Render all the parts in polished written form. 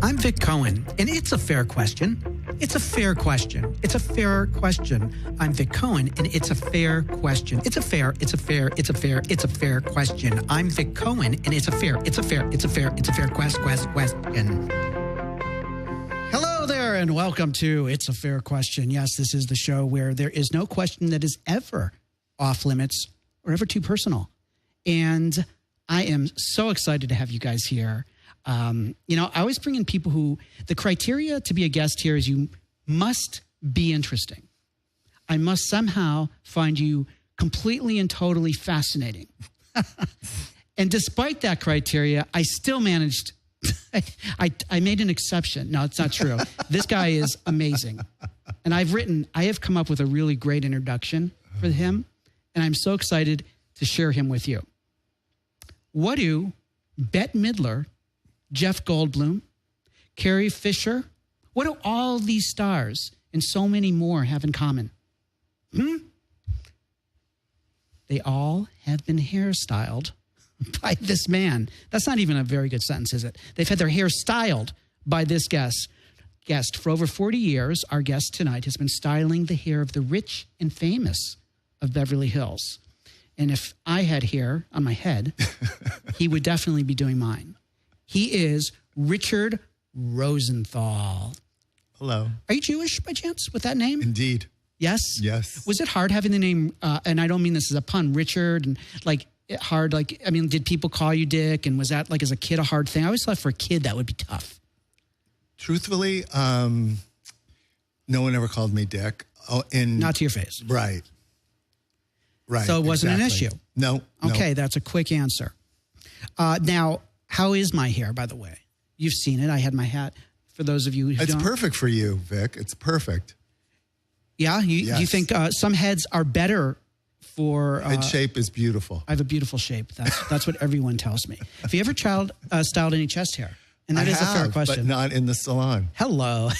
I'm Vic Cohen, and it's a fair question. It's a fair question. It's a fair question. I'm Vic Cohen, and it's a fair question. It's a fair question. I'm Vic Cohen, and it's a fair question. Hello there, and welcome to It's a Fair Question. Yes, this is the show where there is no question that is ever off limits or ever too personal. And I am so excited to have you guys here. I always bring in people who, the criteria to be a guest here is you must be interesting. I must somehow find you completely and totally fascinating. And despite that criteria, I still managed, I made an exception. No, it's not true. This guy is amazing. And I have come up with a really great introduction for him. And I'm so excited to share him with you. What do Bette Midler, Jeff Goldblum, Carrie Fisher, what do all these stars and so many more have in common? They all have been hairstyled by this man. That's not even a very good sentence, is it? They've had their hair styled by this guest. For over 40 years, our guest tonight has been styling the hair of the rich and famous of Beverly Hills. And if I had hair on my head, he would definitely be doing mine. He is Richard Rosenthal. Hello. Are you Jewish by chance with that name? Indeed. Yes? Yes. Was it hard having the name, and I don't mean this as a pun, Richard, and did people call you Dick? And was that like as a kid a hard thing? I always thought for a kid that would be tough. Truthfully, no one ever called me Dick. Not to your face. Right. So it wasn't an issue? No. Okay, that's a quick answer. Now, how is my hair, by the way? You've seen it. I had my hat. For those of you who don't. It's perfect for you, Vic. It's perfect. Yeah? Yes. You think some heads are better for... Head shape is beautiful. I have a beautiful shape. That's what everyone tells me. Have you ever styled any chest hair? And that is a fair question. But not in the salon. Hello.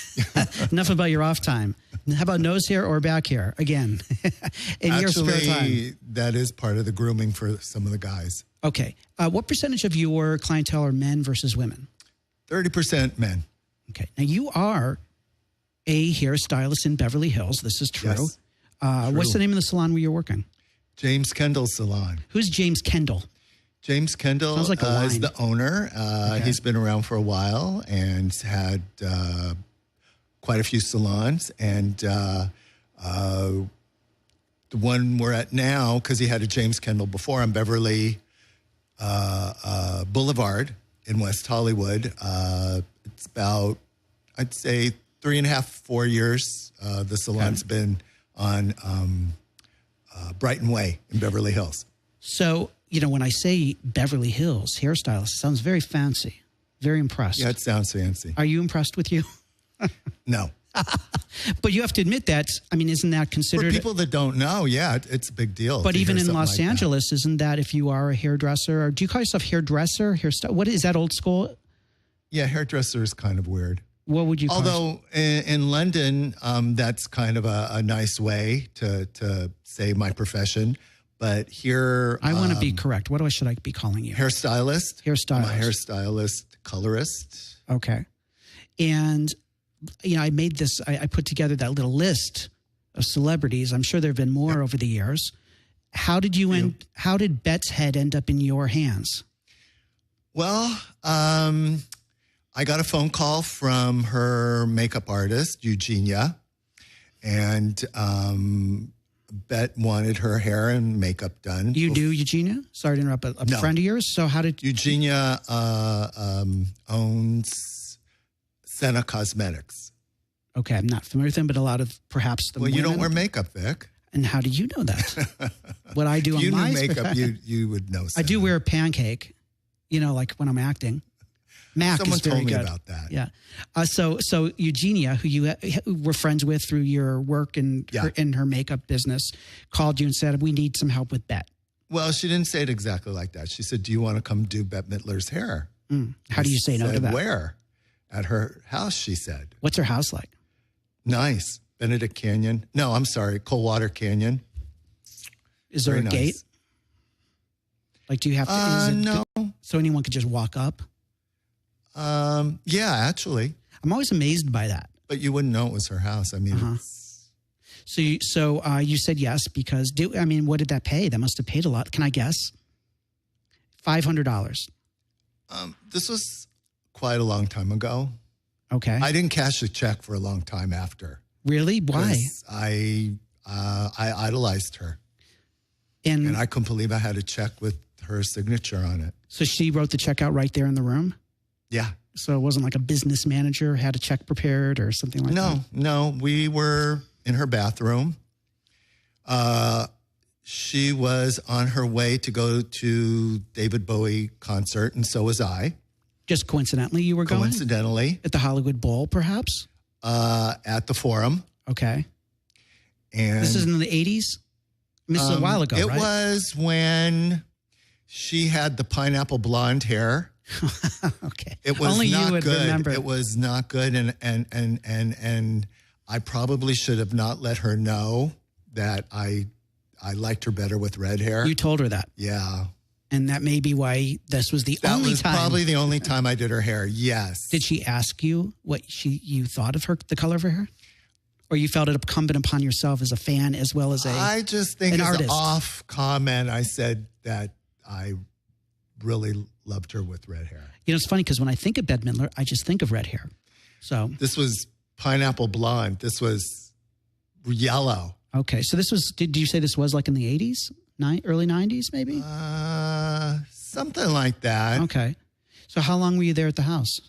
Enough about your off time. How about nose hair or back hair? Again, in your spare time. That is part of the grooming for some of the guys. Okay. What percentage of your clientele are men versus women? 30% men. Okay. Now, you are a hairstylist in Beverly Hills. This is true. Yes, true. What's the name of the salon where you're working? James Kendall's Salon. Who's James Kendall? James Kendall Sounds like a line. is the owner. Okay. He's been around for a while and had quite a few salons. And the one we're at now, because he had a James Kendall before on Beverly Boulevard in West Hollywood. It's about, I'd say, 3.5, 4 years. The salon's been on Brighton Way in Beverly Hills. So, when I say Beverly Hills hairstylist, it sounds very fancy, very impressed. Yeah, it sounds fancy. Are you impressed with you? No. But you have to admit that, isn't that considered... For people that don't know, yeah, it's a big deal. But even in Los Angeles, isn't that if you are a hairdresser, or do you call yourself hairdresser, hairstyle? What is that, old school? Yeah, hairdresser is kind of weird. What would you call Although in London, that's kind of a nice way to say my profession. But here... I want to be correct. What should I be calling you? Hairstylist. Hairstylist. I'm a hairstylist, colorist. Okay. And, I made this, I put together that little list of celebrities. I'm sure there have been more over the years. How did how did Bette's head end up in your hands? Well, I got a phone call from her makeup artist, Eugenia, and Bette wanted her hair and makeup done. You do, Eugenia? Sorry to interrupt. A friend of yours? So how did... Eugenia owns Senna Cosmetics. Okay, I'm not familiar with them, but a lot of perhaps the women. You don't wear makeup, Vic. And how do you know that? What I do on my... If you knew makeup, you would know Senna. I do wear a pancake, like when I'm acting. Mac Someone is very told me good. about that. Yeah. So Eugenia, who you were friends with through your work and her makeup business, called you and said, we need some help with Bette. Well, she didn't say it exactly like that. She said, do you want to come do Bette Midler's hair? How do you say no to that? Where? At her house, she said. What's her house like? Nice. Benedict Canyon. No, I'm sorry. Coldwater Canyon. Is there a gate? Like, do you have to? No. So anyone could just walk up? Yeah, actually. I'm always amazed by that. But you wouldn't know it was her house. I mean, So you said yes because what did that pay? That must have paid a lot. Can I guess? $500. this was quite a long time ago. Okay. I didn't cash a check for a long time after. Really? Why? I idolized her. And I couldn't believe I had a check with her signature on it. So she wrote the check out right there in the room? Yeah. So it wasn't like a business manager had a check prepared or something like that? No. We were in her bathroom. She was on her way to go to David Bowie concert, and so was I. Just coincidentally you were going? Coincidentally. At the Hollywood Bowl, perhaps? At the Forum. Okay. And this is in the 80s? This is a while ago, right? It was when she had the pineapple blonde hair. Okay. It was Only not you would good. remember. It was not good, and I probably should have not let her know that I liked her better with red hair. You told her that. Yeah. And that may be why this was the only time. That was probably the only time I did her hair. Yes. Did she ask you what you thought of her, the color of her hair? Or you felt it incumbent upon yourself as a fan as well as I just think an as artist? An off comment, I said that I really loved her with red hair. You know, it's funny because when I think of Bette Midler, I just think of red hair. So this was pineapple blonde. This was yellow. Okay. So this was, did you say this was like in the 80s? Early 90s maybe? Something like that. Okay. So how long were you there at the house?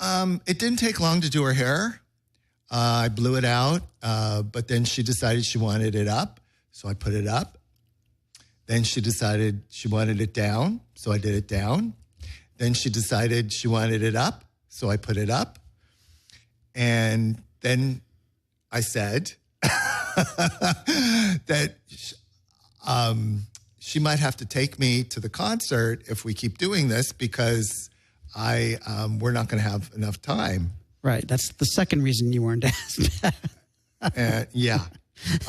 It didn't take long to do her hair. I blew it out, but then she decided she wanted it up, so I put it up. Then she decided she wanted it down, so I did it down. Then she decided she wanted it up, so I put it up. And then I said that she might have to take me to the concert if we keep doing this because we're not going to have enough time. Right. That's the second reason you weren't asked. Yeah,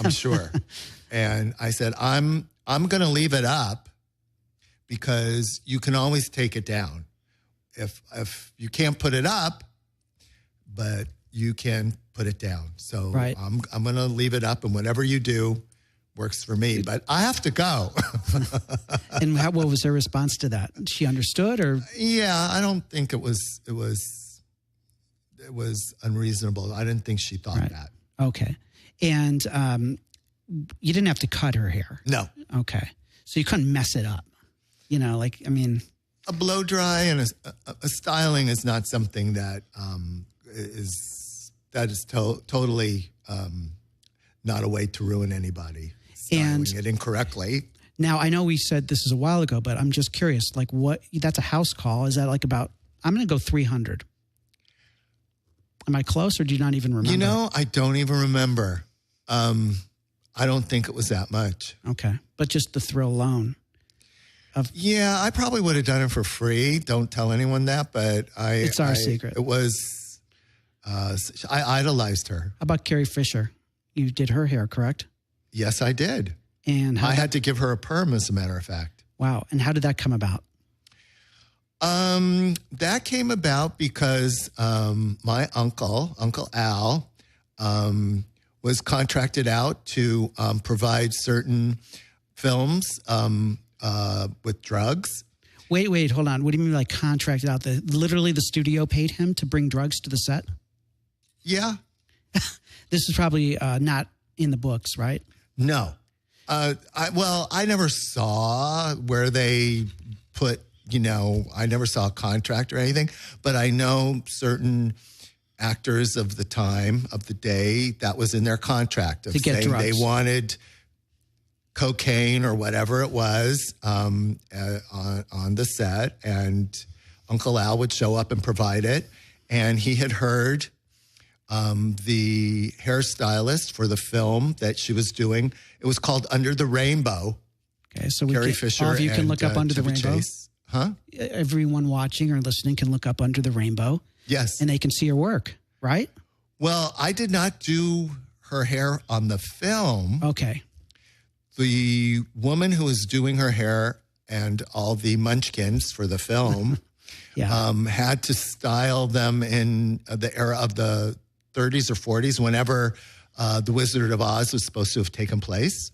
I'm sure. And I said, I'm going to leave it up because you can always take it down. If you can't put it up, but you can put it down. So right. I'm going to leave it up, and whatever you do works for me. But I have to go. And what was her response to that? She understood, or? Yeah, I don't think it was unreasonable. I didn't think she thought right. that. Okay. And you didn't have to cut her hair. No. Okay. So you couldn't mess it up. You know, a blow dry and a styling is not something that is totally not a way to ruin anybody. Styling it incorrectly. Now, I know we said this is a while ago, but I'm just curious, that's a house call. Is that I'm going to go 300. Am I close, or do you not even remember? You know, I don't even remember. I don't think it was that much. Okay. But just the thrill alone. Yeah, I probably would have done it for free. Don't tell anyone that, but it's our secret. It was, I idolized her. How about Carrie Fisher? You did her hair, correct? Yes, I did. And I had to give her a perm, as a matter of fact. Wow. And how did that come about? That came about because my Uncle Al, was contracted out to provide certain films with drugs. Wait, hold on. What do you mean by contracted out? Literally the studio paid him to bring drugs to the set? Yeah. This is probably not in the books, right? No. I never saw where they put, I never saw a contract or anything, but I know certain actors of the time, of the day, that was in their contract of to get saying drugs. They wanted cocaine or whatever it was on the set, and Uncle Al would show up and provide it. And he had heard the hairstylist for the film that she was doing. It was called Under the Rainbow. Okay, so Carrie Fisher all of you can look up Under the Chevy Rainbow. Chase. Huh? Everyone watching or listening can look up Under the Rainbow. Yes. And they can see her work, right? Well, I did not do her hair on the film. Okay. The woman who was doing her hair and all the munchkins for the film had to style them in the era of the 30s or 40s, whenever The Wizard of Oz was supposed to have taken place.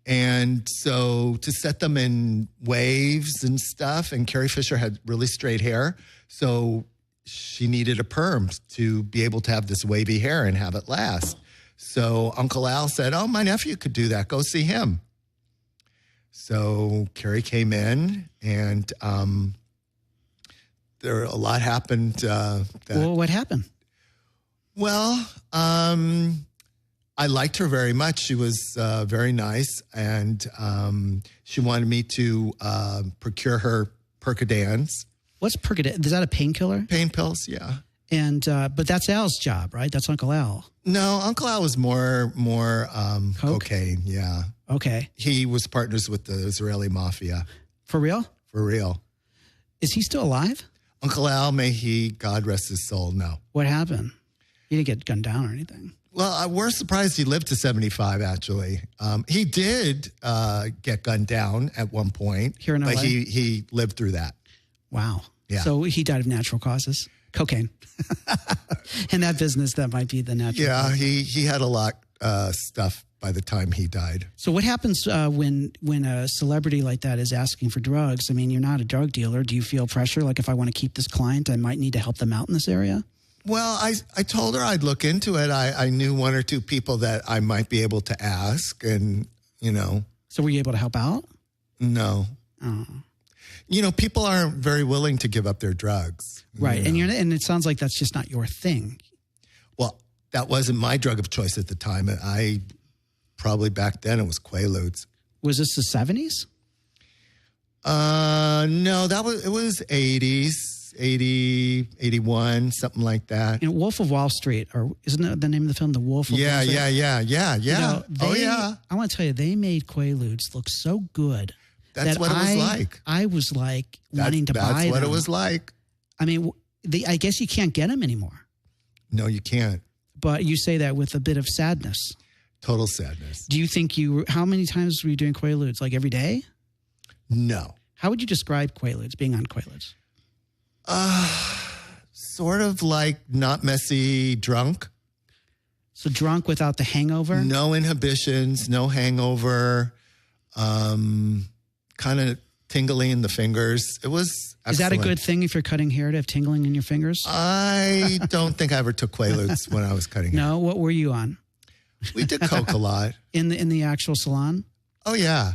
And so to set them in waves and stuff, and Carrie Fisher had really straight hair, so she needed a perm to be able to have this wavy hair and have it last. So Uncle Al said, oh, my nephew could do that. Go see him. So Carrie came in, and a lot happened. Well, what happened? Well, I liked her very much. She was very nice, and she wanted me to procure her Percodans. What's Percodan? Is that a painkiller? Pain pills, yeah. And but that's Al's job, right? That's Uncle Al. No, Uncle Al was more Coke? cocaine, yeah. Okay. He was partners with the Israeli mafia. For real? For real. Is he still alive? Uncle Al, may he, God rest his soul, no. What happened? He didn't get gunned down or anything. Well, we're surprised he lived to 75, actually. He did get gunned down at one point. Here in LA? But he lived through that. Wow. Yeah. So he died of natural causes. Cocaine. In that business, that might be the natural cause. He had a lot stuff by the time he died. So what happens when a celebrity like that is asking for drugs? I mean, you're not a drug dealer. Do you feel pressure? Like, if I want to keep this client, I might need to help them out in this area? Well, I told her I'd look into it. I knew one or two people that I might be able to ask, and, So were you able to help out? No. Oh. People aren't very willing to give up their drugs. Right. And it sounds like that's just not your thing. Well, that wasn't my drug of choice at the time. Probably back then it was Quaaludes. Was this the 70s? No, it was 80s, 80, 81, something like that. Wolf of Wall Street, or isn't that the name of the film, The Wolf of Wall Street? Yeah. I want to tell you, they made Quaaludes look so good. That's what it was like. I was like wanting to buy them. That's what it was like. I mean, I guess you can't get them anymore. No, you can't. But you say that with a bit of sadness. Total sadness. Do you think how many times were you doing Quaaludes? Like every day? No. How would you describe Quaaludes, being on Quaaludes? Sort of like not messy drunk. So drunk without the hangover? No inhibitions, no hangover. Kind of tingling in the fingers. It was excellent. Is that a good thing if you're cutting hair to have tingling in your fingers? I don't think I ever took Quaaludes when I was cutting hair. No? What were you on? We did Coke a lot. In the actual salon? Oh, yeah.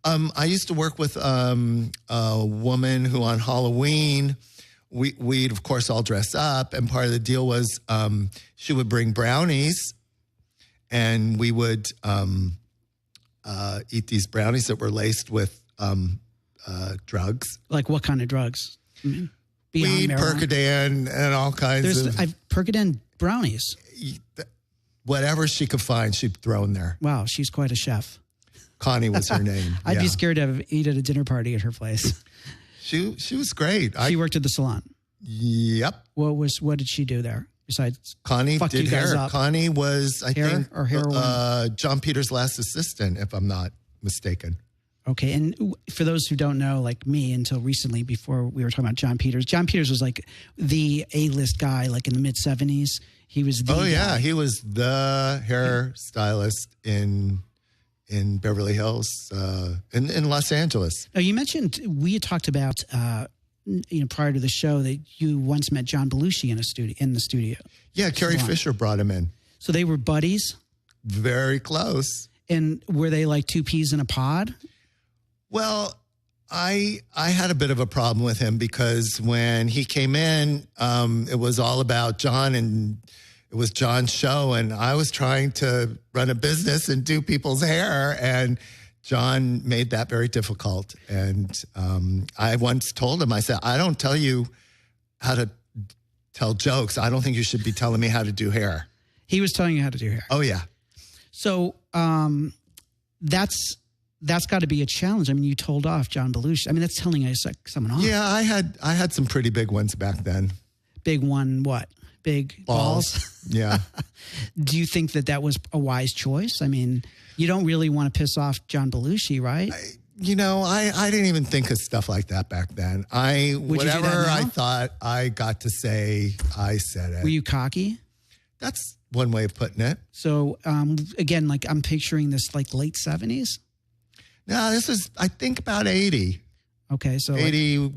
I used to work with a woman who on Halloween, we'd, of course, all dress up. And part of the deal was she would bring brownies, and we would eat these brownies that were laced with drugs. Like what kind of drugs? Beyond weed, marijuana? Percodan, and all kinds of... Percodan brownies. Whatever she could find, she'd throw in there. Wow, she's quite a chef. Connie was her name. I'd be scared to eat at a dinner party at her place. She was great. She worked at the salon. Yep. What did she do there besides Connie fuck did you guys hair? up? Connie was, I think, or heroin? John Peters' last assistant, if I'm not mistaken. Okay, and for those who don't know, like me, until recently, before we were talking about John Peters was like the A-list guy, like in the mid-70s. He was the guy. He was the hair stylist in Beverly Hills, in Los Angeles. Now, you mentioned, we had talked about, prior to the show, that you once met John Belushi in the studio. Yeah, Carrie Fisher brought him in. So they were buddies? Very close. And were they like two peas in a pod? Well, I had a bit of a problem with him because when he came in, it was all about John, and it was John's show, and I was trying to run a business and do people's hair, and John made that very difficult. And I once told him, I said, I don't tell you how to tell jokes. I don't think you should be telling me how to do hair. He was telling you how to do hair. Oh, yeah. So that's got to be a challenge. I mean, you told off John Belushi. I mean, that's telling us like someone off. Yeah, I had some pretty big ones back then. Big one, what? Big balls? Yeah. Do you think that was a wise choice? I mean, you don't really want to piss off John Belushi, right? I didn't even think of stuff like that back then. Whatever I thought I got to say, I said it. Were you cocky? That's one way of putting it. So, again, like I'm picturing this like late 70s? No, this was, I think, about 80. Okay, so 80,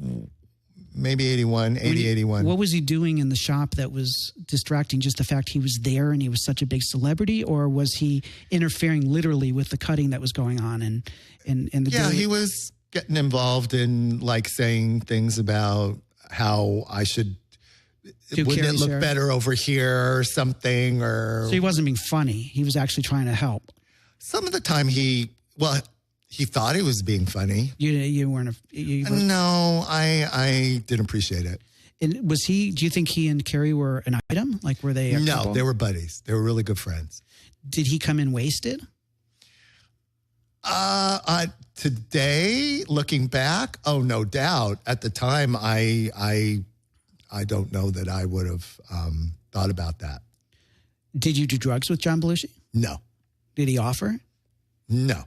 maybe 81, 81. What was he doing in the shop that was distracting? Just the fact he was there and he was such a big celebrity? Or was he interfering literally with the cutting that was going on? He was getting involved in like saying things about how I should, wouldn't it look better over here or something? Or so he wasn't being funny. He was actually trying to help. Some of the time he thought he was being funny. You weren't. No, I didn't appreciate it. And was he? Do you think he and Carrie were an item? Like were they? No, they were buddies. They were really good friends. Did he come in wasted? Today, looking back, oh, no doubt. At the time, I don't know that I would have thought about that. Did you do drugs with John Belushi? No. Did he offer? No.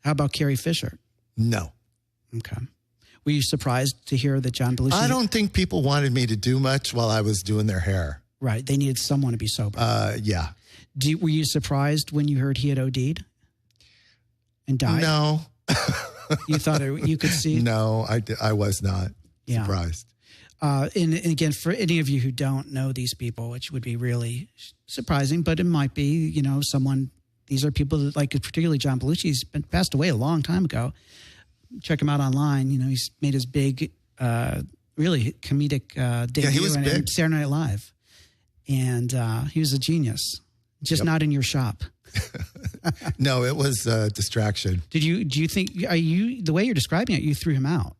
How about Carrie Fisher? No. Okay. Were you surprised to hear that John Belushi? I don't think people wanted me to do much while I was doing their hair. Right. They needed someone to be sober. Yeah. Were you surprised when you heard he had OD'd and died? No. You thought you could see? No, I was not surprised. And again, for any of you who don't know these people, which would be really surprising, but it might be, someone. These are people that, like, particularly John Belushi. He's passed away a long time ago. Check him out online. He's made his big, really comedic debut. Yeah, he was big. On Saturday Night Live, and he was a genius. Just not in your shop. No, it was a distraction. Do you think? The way you're describing it? You threw him out.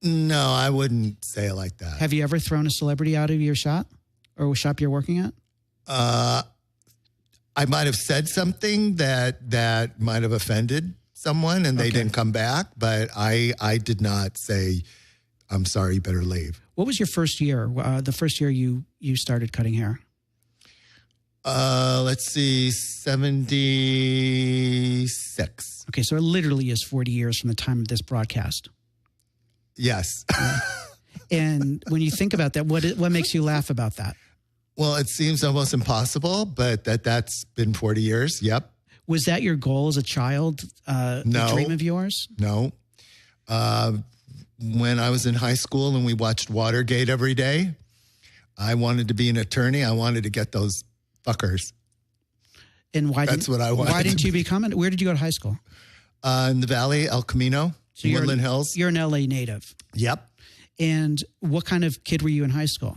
No, I wouldn't say it like that. Have you ever thrown a celebrity out of your shop or a shop you're working at? I might have said something that might have offended someone and they didn't come back, but I did not say, I'm sorry, you better leave. What was your first year? The first year you started cutting hair? Let's see, 76. Okay, so it literally is 40 years from the time of this broadcast. Yes. And when you think about that, what makes you laugh about that? Well, it seems almost impossible, but that's been 40 years. Yep. Was that your goal as a child? No. A dream of yours? No. When I was in high school and we watched Watergate every day, I wanted to be an attorney. I wanted to get those fuckers. And that's what I wanted. Why didn't you become it? Where did you go to high school? In the Valley, El Camino, Woodland Hills. You're an LA native. Yep. And what kind of kid were you in high school?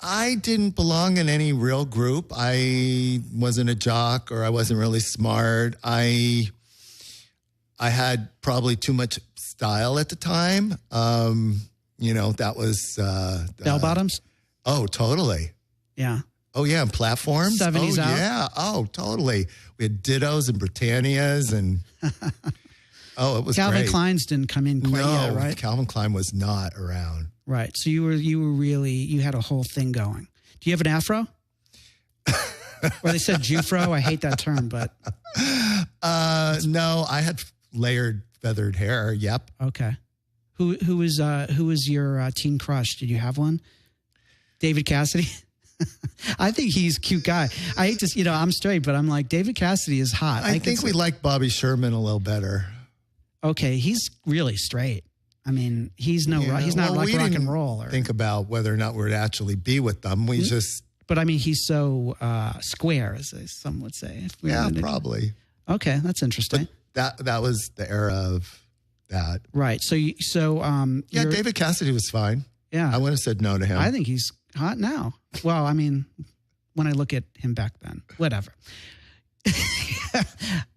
I didn't belong in any real group. I wasn't a jock or I wasn't really smart. I had probably too much style at the time. That was bell bottoms. Oh, totally. Yeah. Oh yeah, and platforms. 70s out. Yeah. Oh, totally. We had Dittos and Britannias and it was Calvin great. Klein's didn't come in quite yet, right? Calvin Klein was not around. Right. So you had a whole thing going. Do you have an afro? Or they said Jufro. I hate that term, but. No, I had layered feathered hair. Yep. Okay. Who was your teen crush? Did you have one? David Cassidy? I think he's a cute guy. I hate to, I'm straight, but I'm like, David Cassidy is hot. I think we like Bobby Sherman a little better. Okay. He's really straight. I mean, he's not like rock and roll. Think about whether or not we'd actually be with them. We just. But I mean, he's so square, as some would say. Yeah, probably. Okay, that's interesting. But that was the era of that. Right. David Cassidy was fine. Yeah, I wouldn't have said no to him. I think he's hot now. Well, I mean, when I look at him back then, whatever.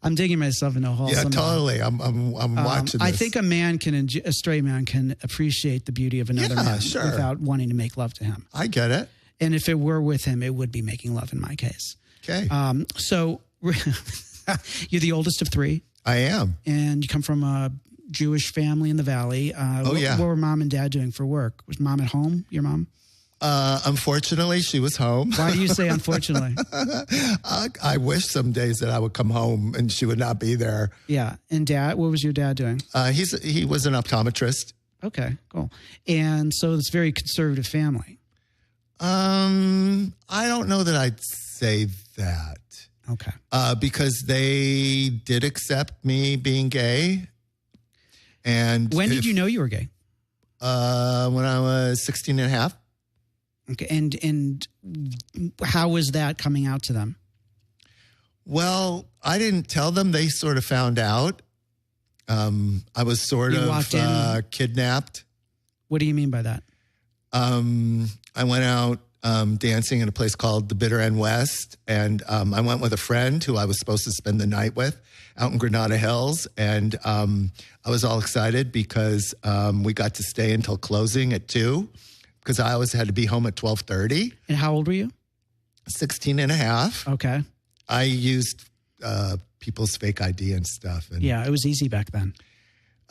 I'm digging myself in a hole. Yeah, somehow. Totally. I'm watching this. I think a straight man can appreciate the beauty of another man without wanting to make love to him. I get it. And if it were with him, it would be making love in my case. Okay. So you're the oldest of three. I am. And you come from a Jewish family in the Valley. What were mom and dad doing for work? Was mom at home, your mom? Unfortunately, she was home. Why do you say unfortunately? I wish some days that I would come home and she would not be there. Yeah. And Dad, what was your dad doing? He was an optometrist. Okay, cool. And so it's a very conservative family. I don't know that I'd say that. Okay. Because they did accept me being gay. And when did you know you were gay? When I was 16 and a half. Okay. And how was that coming out to them? Well, I didn't tell them. They sort of found out. I was sort of kidnapped. What do you mean by that? I went out dancing in a place called the Bitter End West, and I went with a friend who I was supposed to spend the night with out in Granada Hills, and I was all excited because we got to stay until closing at 2, because I always had to be home at 12:30. And how old were you? 16 and a half. Okay. I used people's fake ID and stuff. And, yeah, it was easy back then.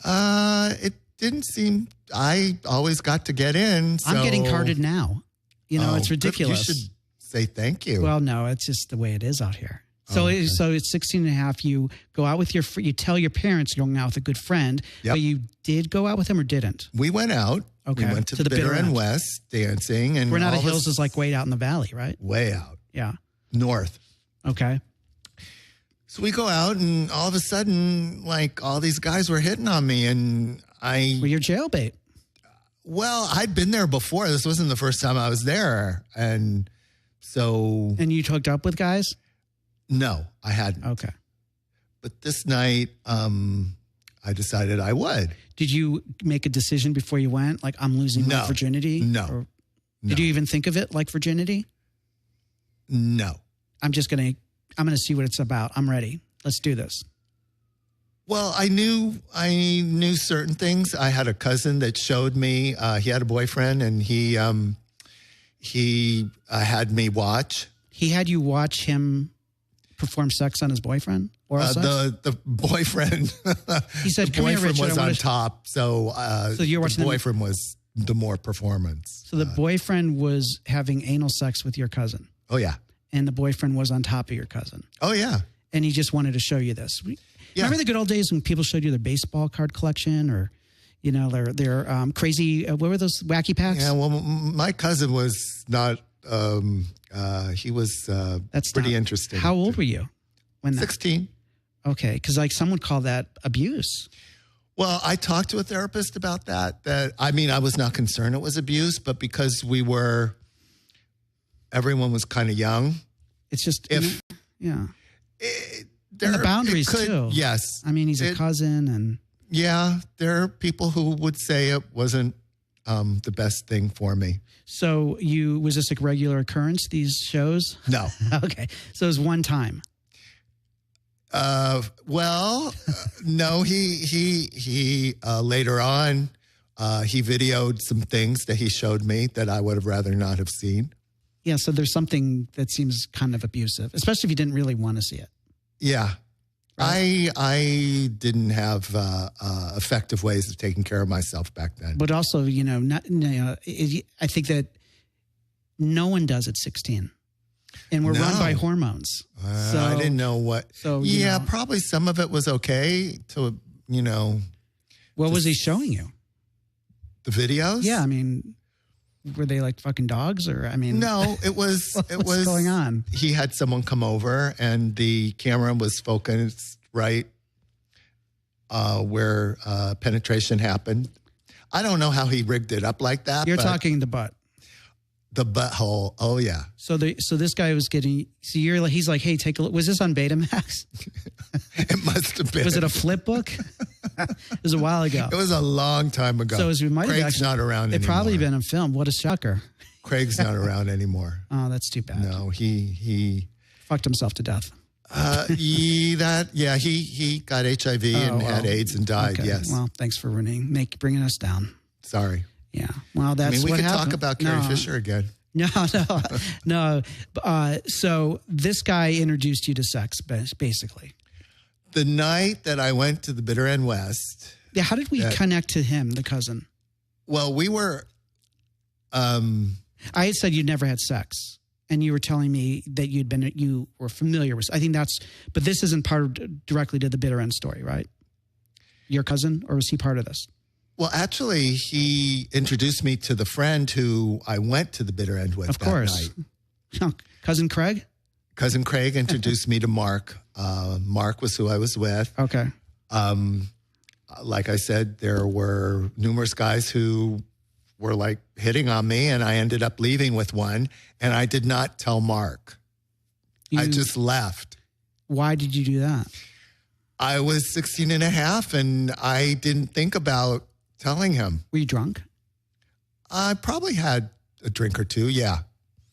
It didn't seem, I always got to get in. So. I'm getting carded now. You know, it's ridiculous. You should say thank you. Well, no, it's just the way it is out here. So, so it's 16 and a half. You go out with you tell your parents you're going out with a good friend, but you did go out with him or didn't? We went out. Okay. We went to the Bitter End West dancing. And Granada Hills is like way out in the valley, right? Way out. Yeah. North. Okay. So we go out and all of a sudden, like all these guys were hitting on me and Well, you're jailbait. Well, I'd been there before. This wasn't the first time I was there. And so. And you hooked up with guys? No, I hadn't. Okay. But this night, I decided I would. Did you make a decision before you went? Like, I'm losing my virginity? No. Did you even think of it like virginity? No. I'm going to see what it's about. I'm ready. Let's do this. Well, I knew certain things. I had a cousin that showed me. He had a boyfriend, and he had me watch. He had you watch him perform sex on his boyfriend? Oral sex? The boyfriend. He said, the "Come here, boyfriend Richard, was on top. So you're watching the boyfriend was the more performance. So the boyfriend was having anal sex with your cousin. Oh yeah. And the boyfriend was on top of your cousin. Oh yeah. And he just wanted to show you this. Remember the good old days when people showed you their baseball card collection or, you know, their crazy, what were those wacky packs? Yeah, well, my cousin was not, he was pretty interesting. How old were you? 16. Okay, because like some would call that abuse. Well, I talked to a therapist about that. I mean, I was not concerned it was abuse, but because everyone was kind of young. It's just, yeah. And the boundaries too. Yes. I mean, he's a cousin and. Yeah, there are people who would say it wasn't the best thing for me. So was this a regular occurrence, these shows? No. Okay. So it was one time. No, he later on, he videoed some things that he showed me that I would have rather not have seen. Yeah. So there's something that seems kind of abusive, especially if you didn't really want to see it. Yeah. Right? I didn't have effective ways of taking care of myself back then. But also, I think that no one does at 16. And we're run by hormones. So I didn't know what. So probably some of it was okay to, What was he showing you? The videos? Yeah, I mean, were they like fucking dogs or, I mean. No, it was. What's going on? He had someone come over and the camera was focused right where penetration happened. I don't know how he rigged it up like that. You're talking the butt. The butthole. Oh yeah. So this guy was getting. So he's like, hey, take a look. Was this on Betamax? It must have been. Was it a flip book? It was a while ago. It was a long time ago. So it might have Craig's not around anymore. It probably been a film. What a shocker. Craig's not around anymore. Oh, that's too bad. No, he fucked himself to death. He got HIV and had AIDS and died. Okay. Yes. Well, thanks for bringing us down. Sorry. Yeah. Well, that's we what could happened. talk about Carrie Fisher again. No. So this guy introduced you to sex, basically. The night that I went to the Bitter End West. Yeah. How did we connect to him, the cousin? Well, we were. I had said you'd never had sex. And you were telling me that you were familiar with. I think but this isn't directly to the bitter end story, right? Your cousin, or was he part of this? Well, actually, he introduced me to the friend who I went to the bitter end with. Of course, Cousin Craig. Cousin Craig introduced me to Mark. Mark was who I was with. Okay. Like I said, there were numerous guys who were like hitting on me, and I ended up leaving with one, and I did not tell Mark. I just left. Why did you do that? I was 16 and a half, and I didn't think about telling him. Were you drunk? I probably had a drink or two, yeah.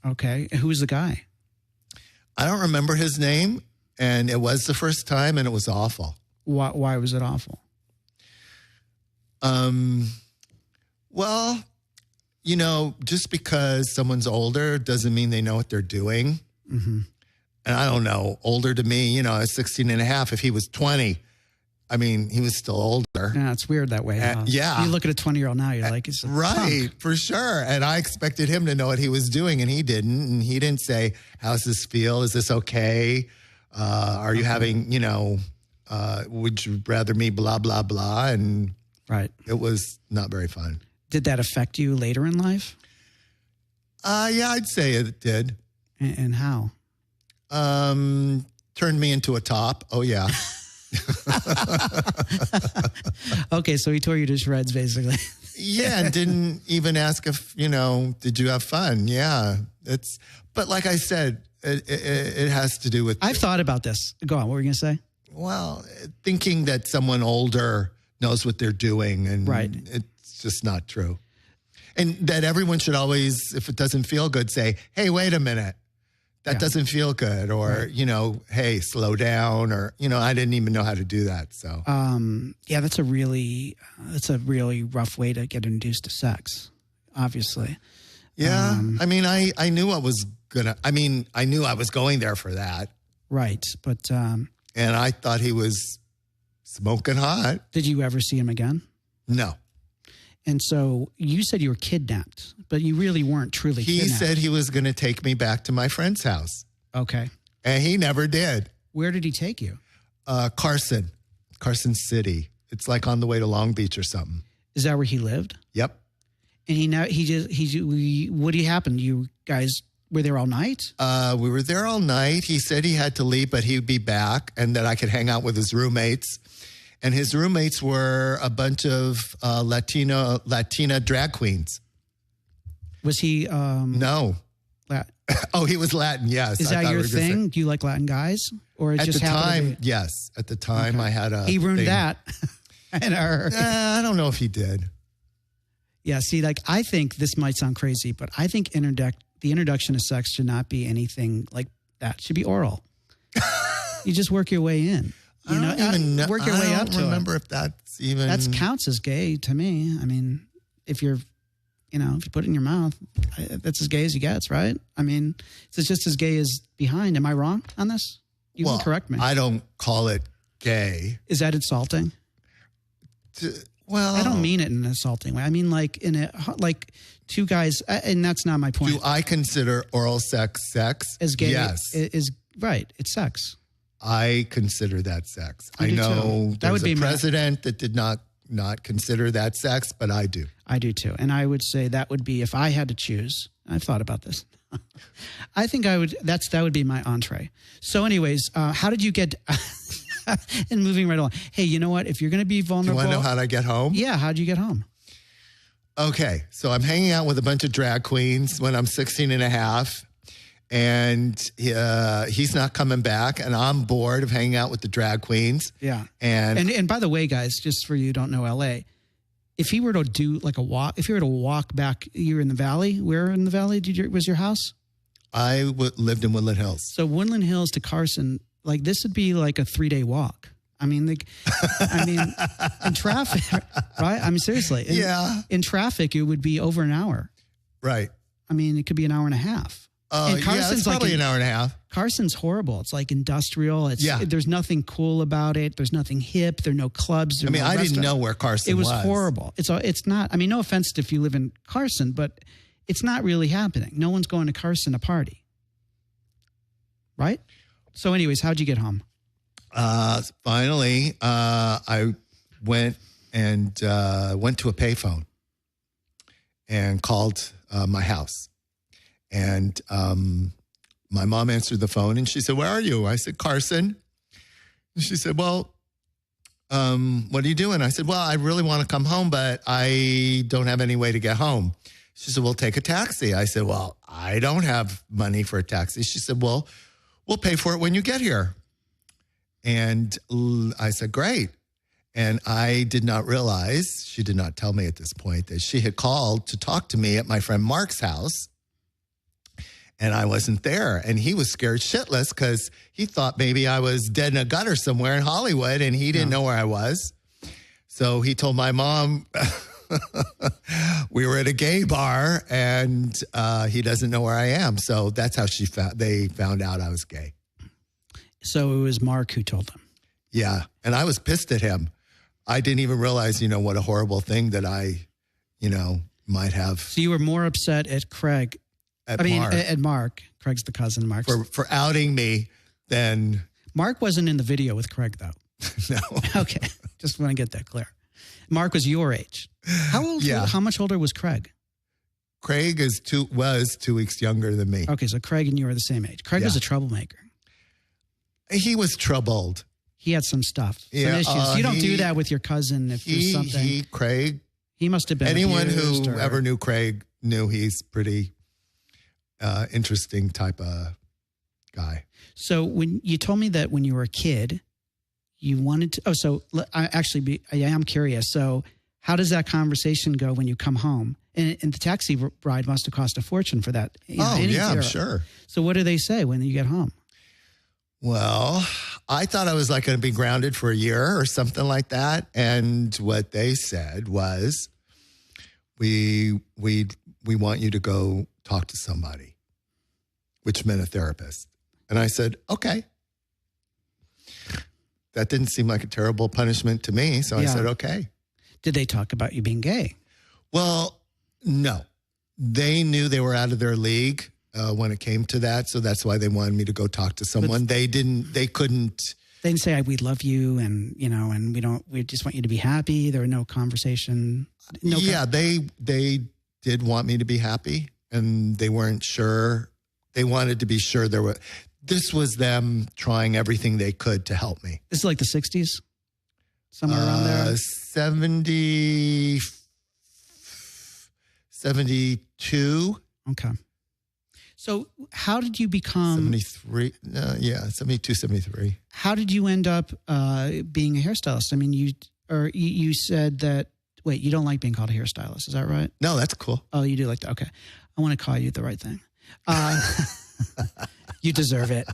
Okay. Who was the guy? I don't remember his name, and it was the first time, and it was awful. Why was it awful? Well, just because someone's older doesn't mean they know what they're doing. Mm-hmm. And I don't know, older to me, I was 16 and a half. If he was 20, I mean, he was still older. Yeah, it's weird that way. Yeah. You look at a 20-year-old now, you're like, it's a right, punk. For sure. And I expected him to know what he was doing, and he didn't. And he didn't say, how's this feel? Is this okay? Are you having, would you rather me blah, blah, blah? And right. It was not very fun. Did that affect you later in life? Yeah, I'd say it did. And how? Turned me into a top. Oh, yeah. Okay, so he tore you to shreds, basically. Yeah, and didn't even ask if, did you have fun? Yeah. But like I said, it has to do with... I've thought about this. Go on, what were you going to say? Well, thinking that someone older knows what they're doing, and right. It's just not true. And that everyone should always, if it doesn't feel good, say, hey, wait a minute. That doesn't feel good. Or, right. Hey, slow down. Or, I didn't even know how to do that. So, yeah, that's a really rough way to get introduced to sex, obviously. Yeah. I knew I knew I was going there for that. Right. But, and I thought he was smoking hot. Did you ever see him again? No. And so you said you were kidnapped, but you really weren't truly kidnapped. He said he was going to take me back to my friend's house. Okay. And he never did. Where did he take you? Carson City. It's like on the way to Long Beach or something. Is that where he lived? Yep. And what happened? You guys were there all night? We were there all night. He said he had to leave, but he would be back, and that I could hang out with his roommates. And his roommates were a bunch of Latina drag queens. Was he? No. Oh, he was Latin. Yes. Is that your thing? Do you like Latin guys, or it just happened? At the time, yes. At the time, I had a. He ruined that. I don't know if he did. Yeah. See, I think this might sound crazy, but I think the introduction to sex should not be anything like that. It should be oral. You just work your way in. I don't even know. Work your way up to it. I don't remember if that's even... That counts as gay to me. I mean, if you put it in your mouth, that's as gay as he gets, right? I mean, it's just as gay as behind. Am I wrong on this? You can correct me. I don't call it gay. Is that insulting? Well... I don't mean it in an insulting way. I mean, like two guys, and that's not my point. Do I consider oral sex as gay? Yes. Is right. It's sex. I consider that sex. I know that would be a president that did not consider that sex, but I do. I do too. And I would say that would be, if I had to choose, I've thought about this. I think that would be my entree. So anyways, how did you get, and moving right along. Hey, you know what? If you're going to be vulnerable. Do you want to know how I get home? Yeah. How'd you get home? Okay. So I'm hanging out with a bunch of drag queens when I'm 16 and a half. And he's not coming back, and I'm bored of hanging out with the drag queens. Yeah. And by the way, guys, just for you who don't know LA, if he were to do like a walk, if you were to walk back, you're in the valley. Where in the valley was your house? I lived in Woodland Hills. So Woodland Hills to Carson, this would be like a 3-day walk. I mean, in traffic, right? I mean, seriously. In traffic, it would be over an hour. Right. I mean, it could be an hour and a half. And Carson's it's probably an hour and a half. Carson's horrible. It's like industrial. There's nothing cool about it. There's nothing hip. There are no clubs. I mean, I didn't know where Carson was. It was horrible. It's not. I mean, no offense if you live in Carson, but it's not really happening. No one's going to Carson to party. Right? So anyways, how'd you get home? Finally, I went to a payphone and called my house. And my mom answered the phone and she said, "Where are you?" I said, "Carson." And she said, "Well, what are you doing?" I said, "Well, I really want to come home, but I don't have any way to get home." She said, "Well, take a taxi." I said, "Well, I don't have money for a taxi." She said, "Well, we'll pay for it when you get here." And I said, "Great." And I did not realize, she did not tell me at this point, that she had called to talk to me at my friend Mark's house. And I wasn't there. And he was scared shitless because he thought maybe I was dead in a gutter somewhere in Hollywood and he didn't know where I was. So he told my mom we were at a gay bar and he doesn't know where I am. So that's how they found out I was gay. So it was Mark who told them. Yeah. And I was pissed at him. I didn't even realize, what a horrible thing that I, might have. So you were more upset at Craig. Mark. At Mark. Craig's the cousin, Mark. For outing me than. Mark wasn't in the video with Craig, though. No. Okay. Just want to get that clear. Mark was your age. How much older was Craig? Craig was 2 weeks younger than me. Okay, so Craig and you are the same age. Craig was a troublemaker. He was troubled. He had some stuff, some issues. You don't do that with your cousin if there's something. Craig. He must have been anyone who ever knew Craig knew he's pretty interesting type of guy. So when you told me that when you were a kid, you wanted to. I am curious. So how does that conversation go when you come home? And the taxi ride must have cost a fortune for that. I'm sure. So what do they say when you get home? Well, I thought I was going to be grounded for a year or something like that. And what they said was, we want you to go talk to somebody, which meant a therapist. And I said, okay. That didn't seem like a terrible punishment to me. So I said, okay. Did they talk about you being gay? Well, no. They knew they were out of their league when it came to that. So that's why they wanted me to go talk to someone. They couldn't. They didn't say, "We love you," and we just want you to be happy. There were no conversation. They did want me to be happy, and they weren't sure. They wanted to be sure this was them trying everything they could to help me. This is like the 60s? Somewhere around there? 72. Okay. So how did you become... 73. 72, 73. How did you end up being a hairstylist? I mean, you said that... Wait, you don't like being called a hairstylist. Is that right? No, that's cool. Oh, you do like that. Okay. I want to call you the right thing. You deserve it.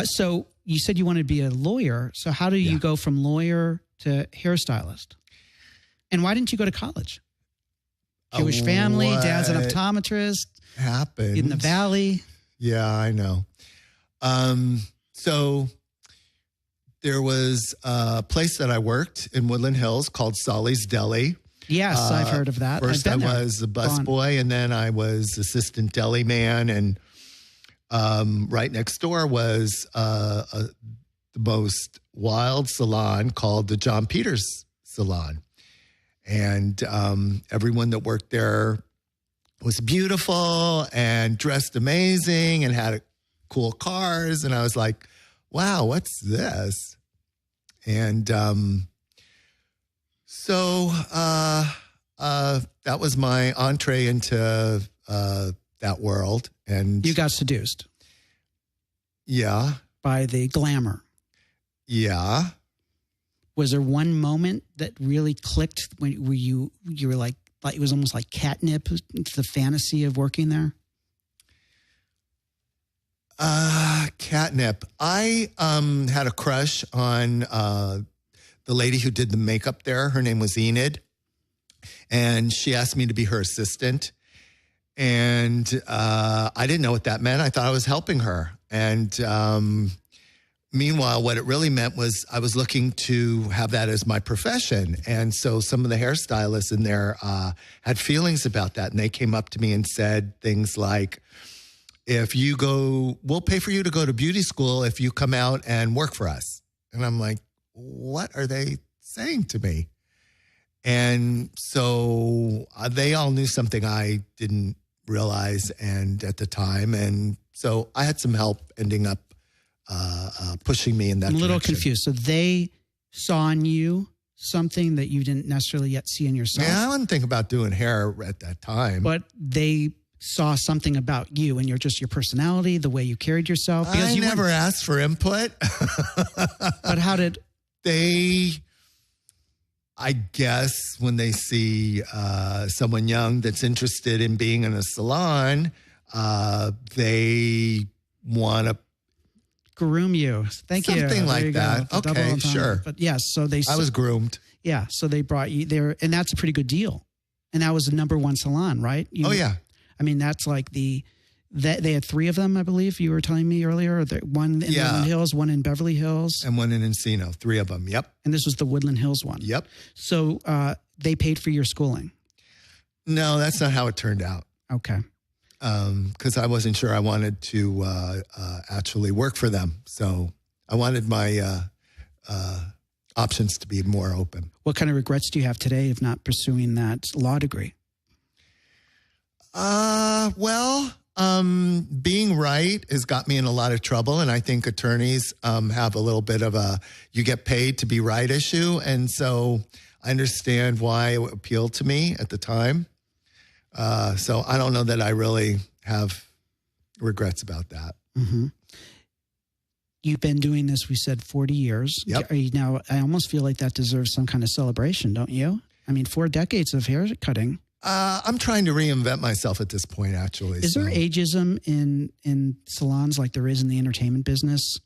So you said you wanted to be a lawyer. So how do you go from lawyer to hairstylist? And why didn't you go to college? Jewish family, dad's an optometrist. Happened in the valley. Yeah, I know. So there was a place that I worked in Woodland Hills called Solly's Deli. Yes, I've heard of that. First I was a busboy, and then I was assistant deli man. And right next door was the most wild salon called the John Peters Salon. And everyone that worked there was beautiful and dressed amazing and had cool cars. And I was like, wow, what's this? And so that was my entree into that world. And you got seduced. Yeah. By the glamour. Yeah. Was there one moment that really clicked where you were like it was almost like catnip, the fantasy of working there? Catnip. I had a crush on the lady who did the makeup there. Her name was Enid. And she asked me to be her assistant. And I didn't know what that meant. I thought I was helping her. And meanwhile, what it really meant was I was looking to have that as my profession. And so some of the hairstylists in there had feelings about that. And they came up to me and said things like, we'll pay for you to go to beauty school if you come out and work for us. And I'm like, what are they saying to me? And so they all knew something I didn't realize at the time. And so I had some help ending up pushing me in that direction. I'm a little confused. So they saw in you something that you didn't necessarily yet see in yourself? Yeah, I wasn't thinking about doing hair at that time. But they saw something about you and your personality, the way you carried yourself. Because I never asked for input. But how did... I guess when they see someone young that's interested in being in a salon, they want to groom you. Thank you. Something like that. Okay, sure. But yes, I was groomed. Yeah, so they brought you there, and that's a pretty good deal. And that was the number one salon, right? Oh yeah. I mean, that's like they had 3 of them, I believe you were telling me earlier. One in Woodland Hills, one in Beverly Hills. And one in Encino, 3 of them, yep. And this was the Woodland Hills one. Yep. So they paid for your schooling? No, that's not how it turned out. Okay. Because I wasn't sure I wanted to actually work for them. So I wanted my options to be more open. What kind of regrets do you have today of not pursuing that law degree? Being right has got me in a lot of trouble. And I think attorneys have a little bit of you get paid to be right issue. And so I understand why it appealed to me at the time. So I don't know that I really have regrets about that. Mm-hmm. You've been doing this, we said, 40 years. Yep. Now, I almost feel like that deserves some kind of celebration, don't you? I mean, 4 decades of hair cutting. I'm trying to reinvent myself at this point, actually. Is there ageism in salons like there is in the entertainment business?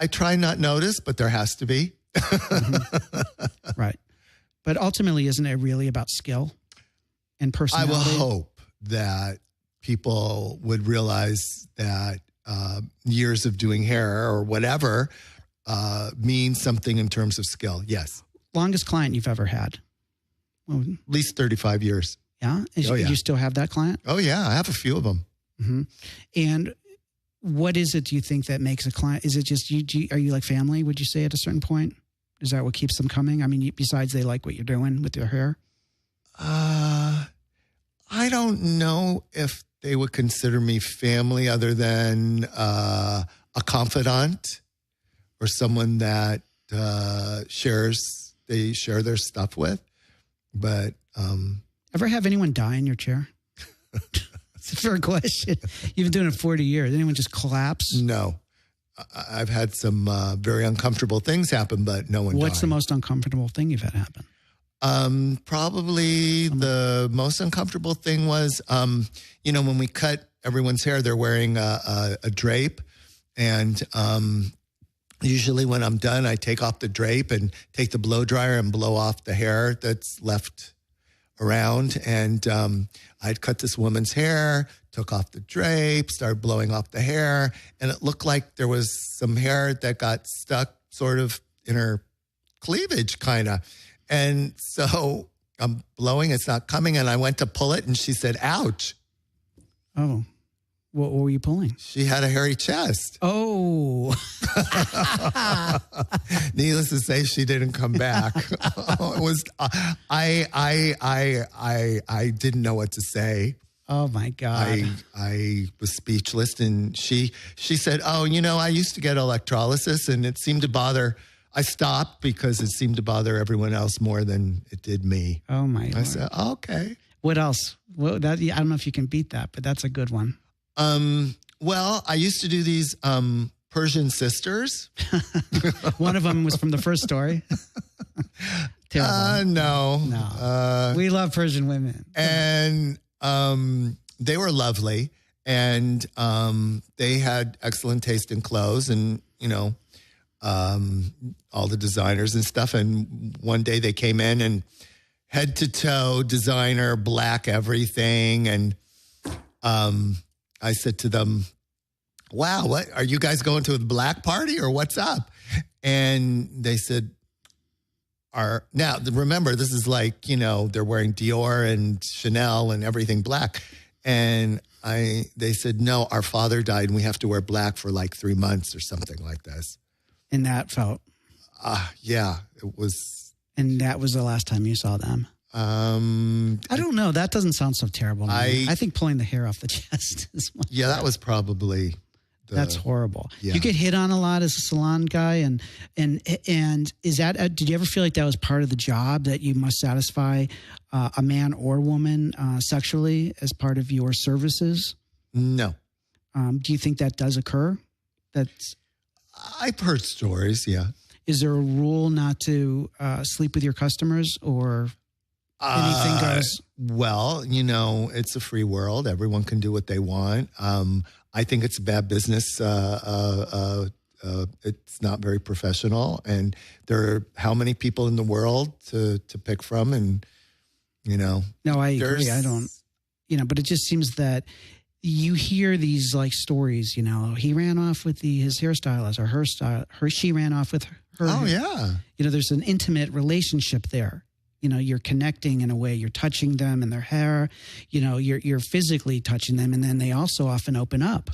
I try not notice, but there has to be. Mm-hmm. Right. But ultimately, isn't it really about skill and personality? I will hope that people would realize that years of doing hair or whatever means something in terms of skill. Yes. Longest client you've ever had? At least 35 years. Yeah? Oh, yeah. You still have that client? Oh, yeah. I have a few of them. Mm-hmm. And what is it, do you think, that makes a client? Is it just, are you like family, would you say, at a certain point? Is that what keeps them coming? I mean, besides they like what you're doing with your hair? I don't know if they would consider me family other than a confidant or someone that they share their stuff with. But ever have anyone die in your chair? It's a fair question. You've been doing it 40 years. Anyone just collapse? No. I've had some very uncomfortable things happen, but no one What's died. the most uncomfortable thing you've had happen? Probably the most uncomfortable thing was, when we cut everyone's hair, they're wearing a drape. And usually when I'm done, I take off the drape and take the blow dryer and blow off the hair that's left around. And I'd cut this woman's hair, took off the drape, started blowing off the hair. And it looked like there was some hair that got stuck sort of in her cleavage, kind of. And so I'm blowing, it's not coming. And I went to pull it and she said, ouch. Oh, what were you pulling? She had a hairy chest. Oh. Needless to say, she didn't come back. It was, I didn't know what to say. Oh my God. I was speechless. And she said, oh, I used to get electrolysis and it seemed to bother. I stopped because it seemed to bother everyone else more than it did me. Oh my Lord. I said, oh, okay. What else? I don't know if you can beat that, but that's a good one. Well, I used to do these Persian sisters. One of them was from the first story. Terrible. No. We love Persian women. And they were lovely. And they had excellent taste in clothes and, all the designers and stuff. And one day they came in and head to toe designer, black everything. And I said to them, wow, what are you guys going to a black party or what's up? And they said, now remember, this is like, they're wearing Dior and Chanel and everything black. And they said, no, our father died and we have to wear black for like 3 months or something like this. And that felt. Yeah, it was. And that was the last time you saw them. I don't know. That doesn't sound so terrible to me. I think pulling the hair off the chest is much better. That was probably. That's horrible. Yeah. You get hit on a lot as a salon guy, and is that? Did you ever feel like that was part of the job, that you must satisfy a man or woman sexually as part of your services? No. Do you think that does occur? I've heard stories. Yeah. Is there a rule not to sleep with your customers, or anything goes? Well, it's a free world. Everyone can do what they want. I think it's bad business. It's not very professional. And there are how many people in the world to pick from? And, No, I agree. I don't, but it just seems that you hear these like stories, he ran off with his hairstylist, or she ran off with her. Oh, yeah. There's an intimate relationship there. You're connecting in a way, you're touching them and their hair, you're physically touching them. And then they also often open up.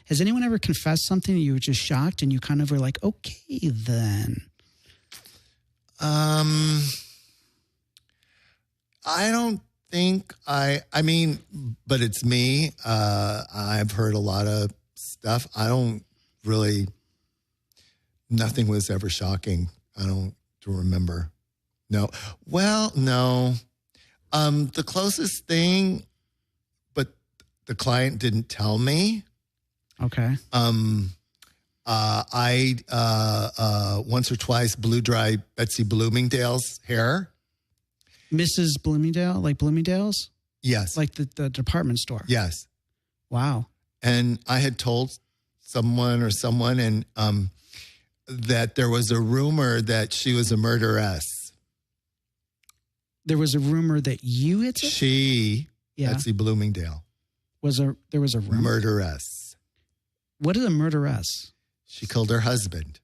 Has anyone ever confessed something and you were just shocked and you kind of were like, okay, then? I don't think but it's me. I've heard a lot of stuff. Nothing was ever shocking. I don't remember. No. Well, no. The closest thing, but the client didn't tell me. Okay. I once or twice blew dry Betsy Bloomingdale's hair. Mrs. Bloomingdale, like Bloomingdale's? Yes. Like the department store? Yes. Wow. And I had told someone and that there was a rumor that she was a murderess. There was a rumor that you had said? Betsy Bloomingdale. There was a rumor? Murderess. What is a murderess? She killed her husband.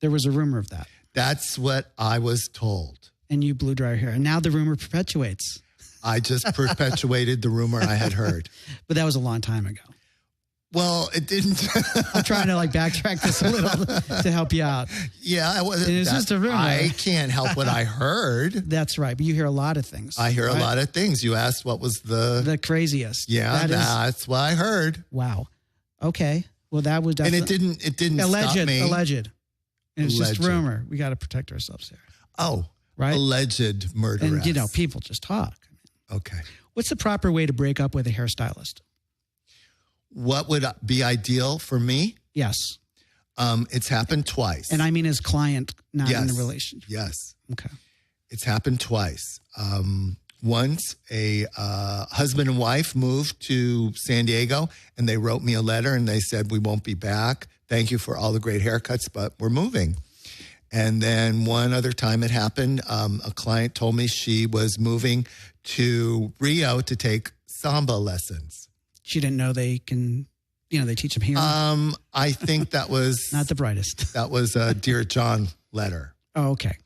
There was a rumor of that. That's what I was told. And you blew dry your hair. And now the rumor perpetuates. I just perpetuated the rumor I had heard. But that was a long time ago. Well, it didn't. I'm trying to backtrack this a little to help you out. Yeah, it wasn't. It's just a rumor. I can't help what I heard. That's right. But you hear a lot of things. I hear a lot of things. You asked what was the craziest. Yeah, that's what I heard. Wow. Okay. Well, that was definitely. And it didn't stop me. Alleged. And it's just rumor. We got to protect ourselves here. Oh, right. Alleged murderess. And people just talk. Okay. What's the proper way to break up with a hairstylist? What would be ideal for me? Yes. It's happened twice. And I mean as client, not in the relationship. Yes. Okay. It's happened twice. Once a husband and wife moved to San Diego and they wrote me a letter and they said, we won't be back. Thank you for all the great haircuts, but we're moving. And then one other time it happened, a client told me she was moving to Rio to take samba lessons. She didn't know they can, they teach them here. I think that was not the brightest. That was a Dear John letter. Oh, okay.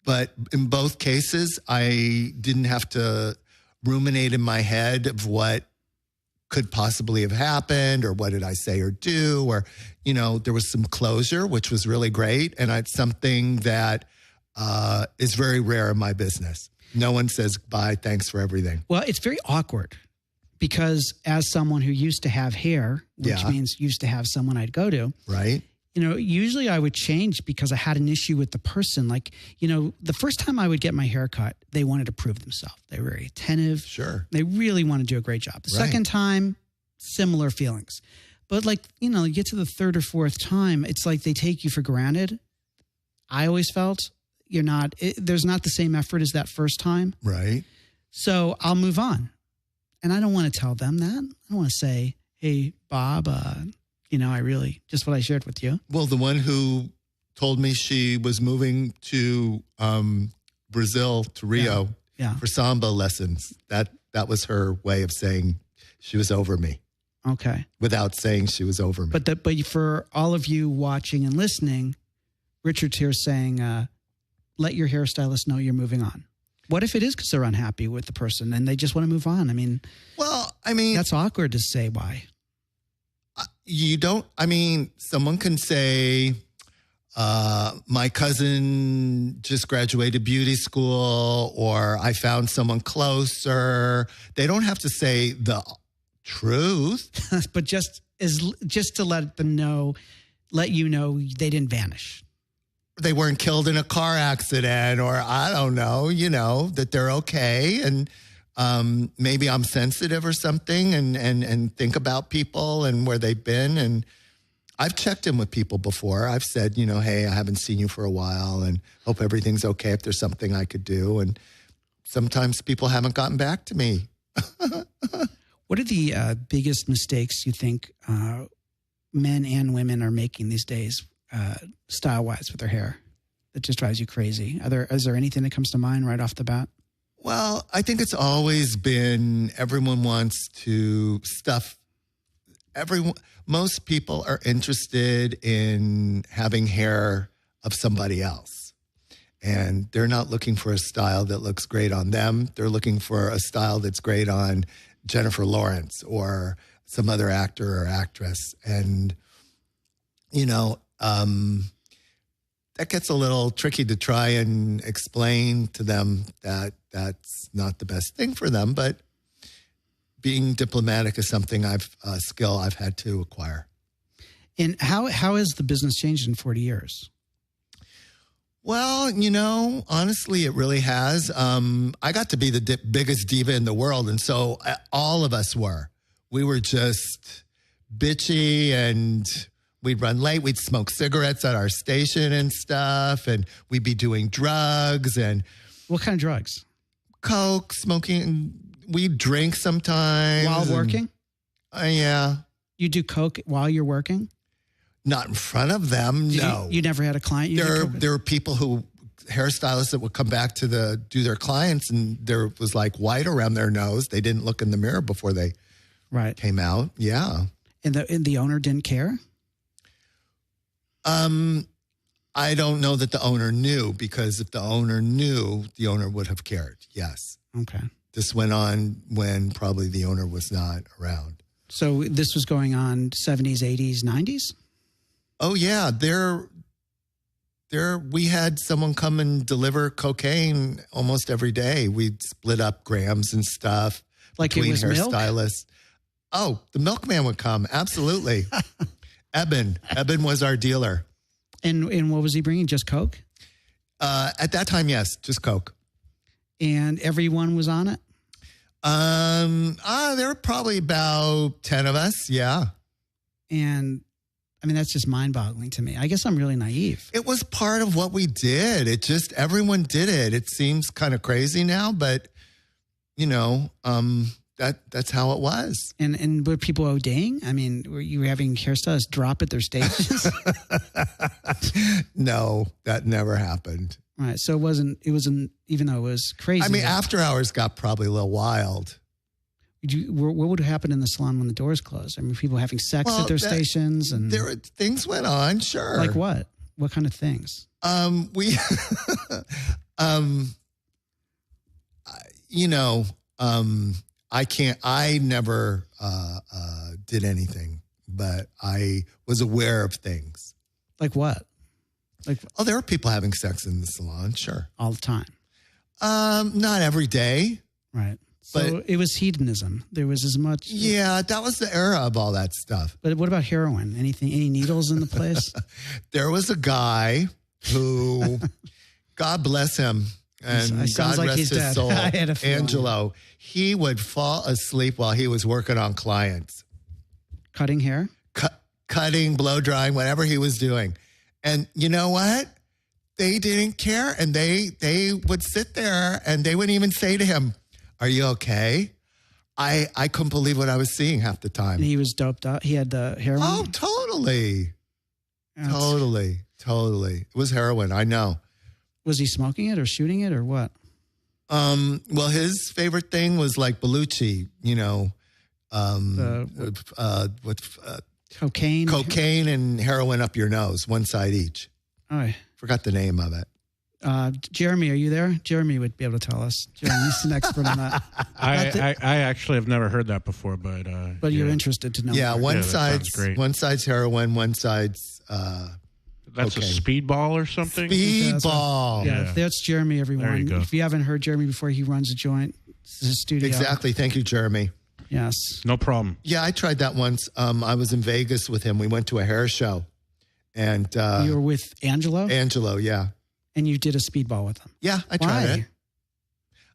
But in both cases, I didn't have to ruminate in my head of what could possibly have happened or what did I say or do, or, there was some closure, which was really great. And it's something that is very rare in my business. No one says, bye, thanks for everything. Well, it's very awkward because as someone who used to have hair, which means used to have someone I'd go to. Right. Usually I would change because I had an issue with the person. Like, the first time I would get my hair cut, they wanted to prove themselves. They were very attentive. Sure. They really want to do a great job. The second time, similar feelings. But you get to the third or fourth time, it's like they take you for granted. I always felt there's not the same effort as that first time. Right. So I'll move on. And I don't want to tell them that. I don't want to say, hey, Bob, I really, just what I shared with you. Well, the one who told me she was moving to Brazil, to Rio, for samba lessons, that was her way of saying she was over me. Okay. without saying she was over me. But for all of you watching and listening, Richard's here saying, let your hairstylist know you're moving on. What if it is because they're unhappy with the person and they just want to move on? I mean, that's awkward to say why. You don't, someone can say, my cousin just graduated beauty school, or I found someone closer. They don't have to say the truth. But just to let you know they didn't vanish. They weren't killed in a car accident, or I don't know, that they're okay. And maybe I'm sensitive or something and think about people and where they've been. And I've checked in with people before. I've said, hey, I haven't seen you for a while and hope everything's okay if there's something I could do. And sometimes people haven't gotten back to me. What are the biggest mistakes you think men and women are making these days, style-wise, with their hair, that just drives you crazy? Is there anything that comes to mind right off the bat? Well, I think it's always been everyone wants to stuff. Most people are interested in having hair of somebody else. And they're not looking for a style that looks great on them. They're looking for a style that's great on Jennifer Lawrence or some other actor or actress. And, that gets a little tricky to try and explain to them that that's not the best thing for them. But being diplomatic is something skill I've had to acquire. And how has the business changed in 40 years? Well, honestly, it really has. I got to be the biggest diva in the world. And so all of us were. We were just bitchy, and we'd run late. We'd smoke cigarettes at our station and stuff. And we'd be doing drugs. And what kind of drugs? Coke, smoking. We'd drink sometimes. While working? Yeah. You do Coke while you're working? Not in front of them, no. You never had a client? There were people hairstylists that would come back to do their clients, and there was like white around their nose. They didn't look in the mirror before they came out. Yeah. And the owner didn't care? I don't know that the owner knew, because if the owner knew, the owner would have cared. Yes. Okay. This went on when probably the owner was not around. So this was going on 70s, 80s, 90s? Oh, yeah. We had someone come and deliver cocaine almost every day. We'd split up grams and stuff between hairstylists. Oh, the milkman would come. Absolutely. Eben was our dealer. And what was he bringing? Just Coke? At that time, yes, just Coke. And everyone was on it? There were probably about 10 of us. Yeah. And that's just mind-boggling to me. I guess I'm really naive. It was part of what we did. Everyone did it. It seems kind of crazy now, but that's how it was. And were people ODing? Were you having hairstylists drop at their stations? No, that never happened. Right. So it wasn't, even though it was crazy. After hours got probably a little wild. What would happen in the salon when the doors closed? People having sex at their stations, and things went on. Sure. Like what? What kind of things? I never did anything, but I was aware of things. Like what? There were people having sex in the salon. Sure. All the time. Not every day. Right. So it was hedonism. There was as much. Yeah, that was the era of all that stuff. But what about heroin? Any needles in the place? There was a guy who, God bless him, and God rest his soul, Angelo. He would fall asleep while he was working on clients. Cutting hair? Cutting, blow drying, whatever he was doing. And you know what? They didn't care. And they would sit there and they wouldn't even say to him, "Are you okay?" I couldn't believe what I was seeing half the time. And he was doped up. He had the heroin? Oh, totally. Totally. It was heroin. I know. Was he smoking it or shooting it or what? Well, his favorite thing was like Bellucci, Cocaine and heroin up your nose, one side each. Oh, forgot the name of it. Jeremy, are you there? Jeremy would be able to tell us. Jeremy's an expert on that. I actually have never heard that before, but you're interested to know. Yeah, one side's heroin, one side's that's cocaine. A speedball or something. Speedball. Yeah, that's Jeremy. Everyone, there you go. If you haven't heard Jeremy before, he runs a joint. This is his studio. Exactly. Thank you, Jeremy. Yes. No problem. Yeah, I tried that once. I was in Vegas with him. We went to a hair show, and you were with Angelo. Angelo, yeah. And you did a speedball with him. Yeah, I tried it.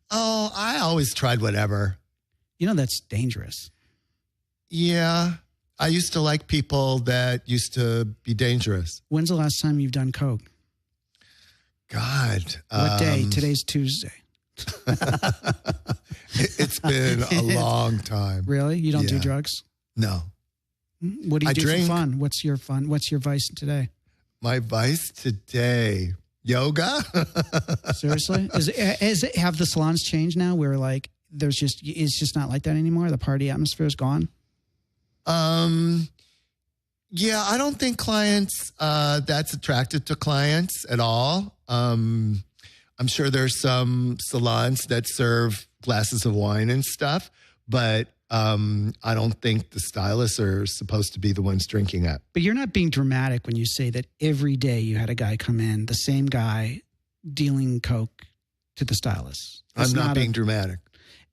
Oh, I always tried whatever. You know, that's dangerous. Yeah. I used to like people that used to be dangerous. When's the last time you've done coke? God. What day? Today's Tuesday. It's been a long time. Really? You don't do drugs? No. What do you do for fun? What's your fun? What's your vice today? My vice today... yoga? Seriously? Have the salons changed now where like it's just not like that anymore? The party atmosphere is gone? Yeah, I don't think clients that's attracted to clients at all. I'm sure there's some salons that serve glasses of wine and stuff, but I don't think the stylists are supposed to be the ones drinking it. But you're not being dramatic when you say that every day you had a guy come in, the same guy dealing coke to the stylist. I'm not being dramatic.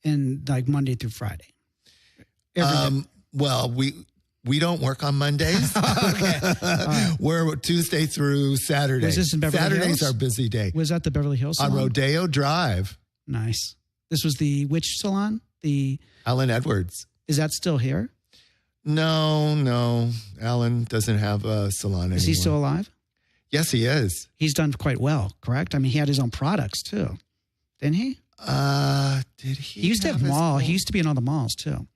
And like Monday through Friday. Well, we don't work on Mondays. Okay. Right. We're Tuesday through Saturday. Was this in Beverly Hills? Saturday's our busy day. Was that the Beverly Hills salon? On Rodeo Drive. Nice. This was the which salon? The Alan Edwards. Is that still here? No. Alan doesn't have a salon anymore. Is he still alive? Yes, he is. He's done quite well, correct? I mean, he had his own products too, didn't he? Did he? He used to have mall. He used to be in all the malls too.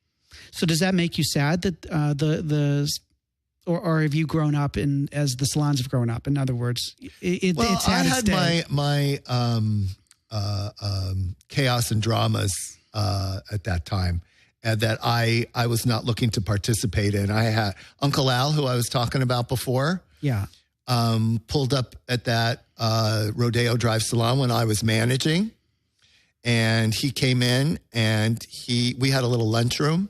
So does that make you sad that or have you grown up as the salons have grown up? In other words, it's had its day. my chaos and dramas at that time. And that I was not looking to participate in. I had Uncle Al, who I was talking about before. Yeah. Pulled up at that Rodeo Drive salon when I was managing. And he came in and we had a little lunchroom.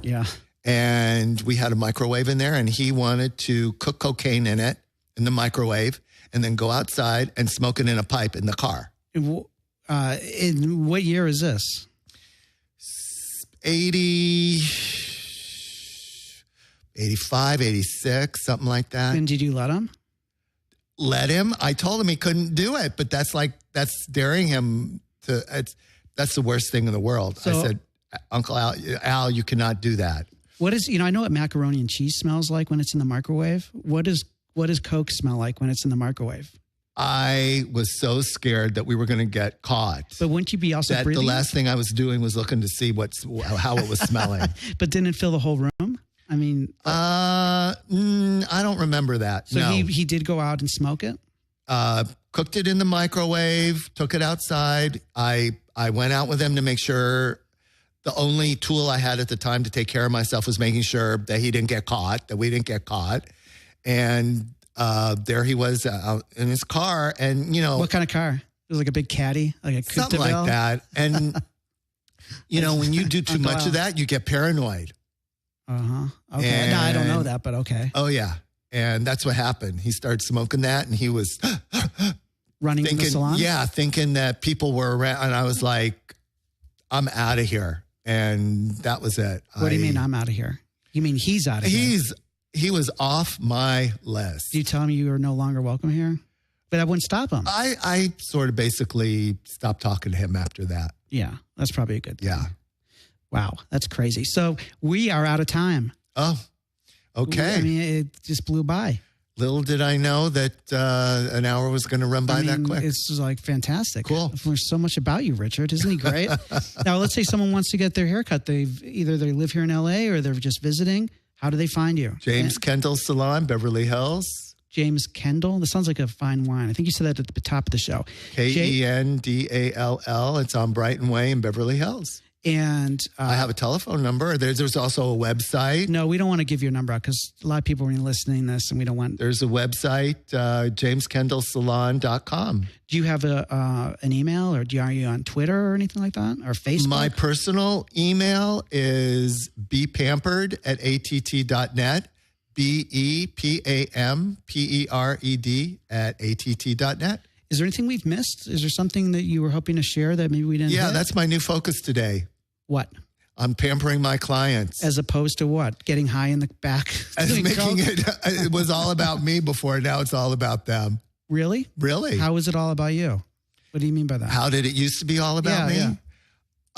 Yeah. And we had a microwave in there and he wanted to cook cocaine in it in the microwave and then go outside and smoke it in a pipe in the car. In what year is this? 80, 85, 86, something like that. And did you let him? Let him? I told him he couldn't do it, but that's daring him to, that's the worst thing in the world. So, I said, Uncle Al, you cannot do that. What is, I know what macaroni and cheese smells like when it's in the microwave. What does Coke smell like when it's in the microwave? I was so scared that we were going to get caught. But wouldn't you be also breathing? The last thing I was doing was looking to see how it was smelling. But didn't it fill the whole room? I mean, I don't remember that. So no. he did go out and smoke it? Cooked it in the microwave, took it outside. I went out with him to make sure. The only tool I had at the time to take care of myself was making sure that he didn't get caught, that we didn't get caught. And there he was in his car. And, what kind of car? It was like a big caddy, like a something like that. And, when you do too much of that, you get paranoid. Okay. And, no, I don't know that, but okay. Oh, yeah. And that's what happened. He started smoking that and he was running in the salon? Yeah, thinking that people were around. And I was like, I'm out of here. And that was it. What do you mean I'm out of here? You mean he's out of here? He was off my list. Do you tell him you are no longer welcome here? But I wouldn't stop him. I sort of basically stopped talking to him after that. Yeah, that's probably a good thing. Yeah. Wow, that's crazy. So we are out of time. Oh, okay. I mean, it just blew by. Little did I know that an hour was going to run by that quick. It's like fantastic. Cool. I've learned so much about you, Richard. Isn't he great? Now, let's say someone wants to get their haircut. They live here in LA or they're just visiting. How do they find you? James Kendall Salon, Beverly Hills. James Kendall. That sounds like a fine wine. I think you said that at the top of the show. Kendall. It's on Brighton Way in Beverly Hills. And I have a telephone number. There's also a website. no, we don't want to give your number out because a lot of people are listening to this and we don't want. There's a website, jameskendallsalon.com. Do you have an email or are you on Twitter or anything like that or Facebook? My personal email is bepampered@att.net, BEPAMPERED@att.net. Is there anything we've missed? Is there something that you were hoping to share that maybe we didn't? Yeah, hit? that's my new focus today. What? I'm pampering my clients. As opposed to what? Getting high in the back? As doing making coke? it was all about me before. Now it's all about them. Really? Really? How is it all about you? What do you mean by that? How did it used to be all about me? Yeah.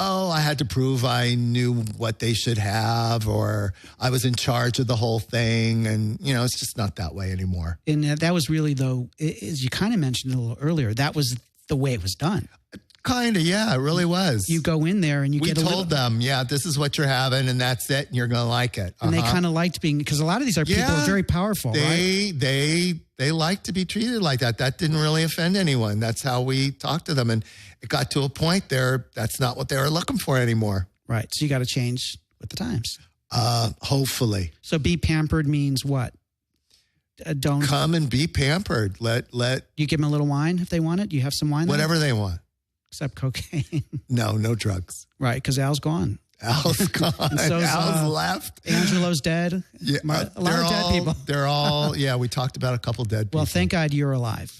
Oh, I had to prove I knew what they should have, or I was in charge of the whole thing. And, it's just not that way anymore. And that was really, though, as you kind of mentioned a little earlier, that was the way it was done. Kind of, yeah, it really was. You go in there and we told them, yeah, this is what you're having, and that's it, and you're going to like it. And they kind of liked being, because a lot of these people are very powerful, right? They like to be treated like that. That didn't really offend anyone. That's how we talked to them. And it got to a point there, that's not what they were looking for anymore. Right. So you got to change with the times. Hopefully. So be pampered means what? Don't come and be pampered. Let you give them a little wine if they want it. You have some wine. Whatever they want. Except cocaine. No drugs. Right, because Al's gone. Al's gone. Al's left. Angelo's dead. Yeah, a lot of dead people. They're all, we talked about a couple dead people. Well, thank God you're alive.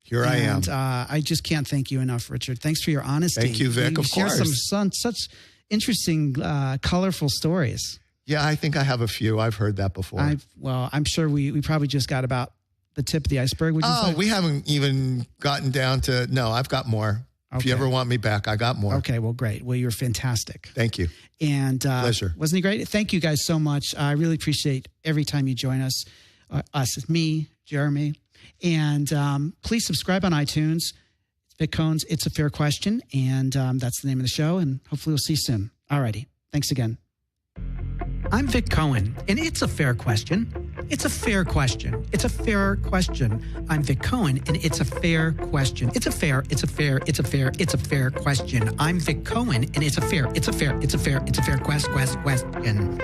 Here I am. I just can't thank you enough, Richard. Thanks for your honesty. Thank you, Vic, of course. You share such interesting, colorful stories. Yeah, I think I have a few. I've heard that before. I'm sure we probably just got about the tip of the iceberg. Would you say? We haven't even gotten down to, no, I've got more. Okay. If you ever want me back, I got more. Okay, well, great. Well, you're fantastic. Thank you. And pleasure. Wasn't he great? Thank you guys so much. I really appreciate every time you join us. Me, Jeremy. And please subscribe on iTunes. It's Vic Cohen's It's a Fair Question. And that's the name of the show. And hopefully we'll see you soon. All righty. Thanks again. I'm Vic Cohen, and it's a fair question. It's a fair question. It's a fair question. I'm Vic Cohen, and it's a fair question. It's a fair question. I'm Vic Cohen, and it's a fair question.